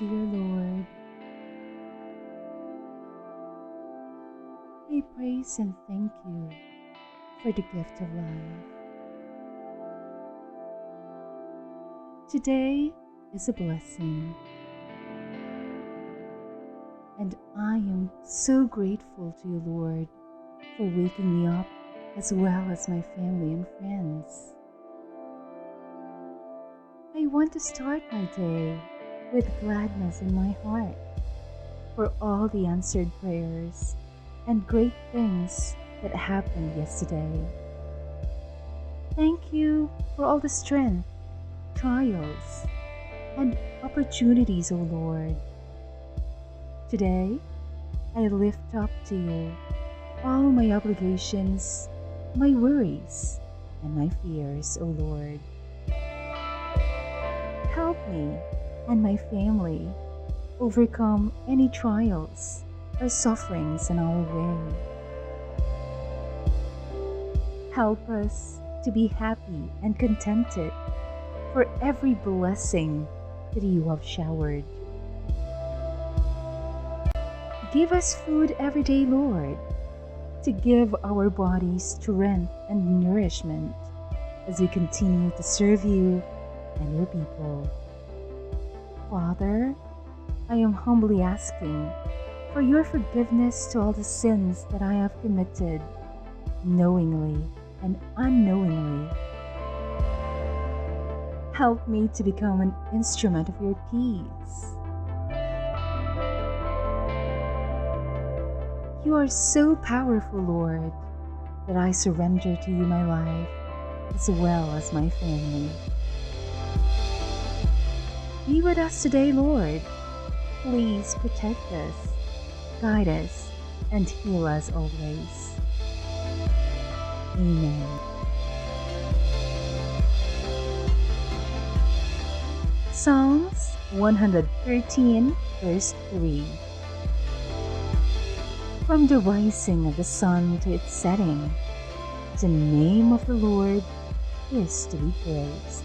dear Lord. I praise and thank you for the gift of life. Today is a blessing, and I am so grateful to you, Lord, for waking me up as well as my family and friends. I want to start my day with gladness in my heart for all the answered prayers and great things that happened yesterday. Thank you for all the strength, trials, and opportunities, O Lord. Today, I lift up to you all my obligations, my worries, and my fears, O Lord. Help me and my family overcome any trials or sufferings in our way. Help us to be happy and contented for every blessing that you have showered. Give us food every day, Lord, to give our bodies strength and nourishment as we continue to serve you and your people. Father, I am humbly asking for your forgiveness to all the sins that I have committed, knowingly and unknowingly. Help me to become an instrument of your peace. You are so powerful, Lord, that I surrender to you my life as well as my family. Be with us today, Lord. Please protect us, guide us, and heal us always. Amen. Psalms 113, verse 3. From the rising of the sun to its setting, the name of the Lord is to be praised.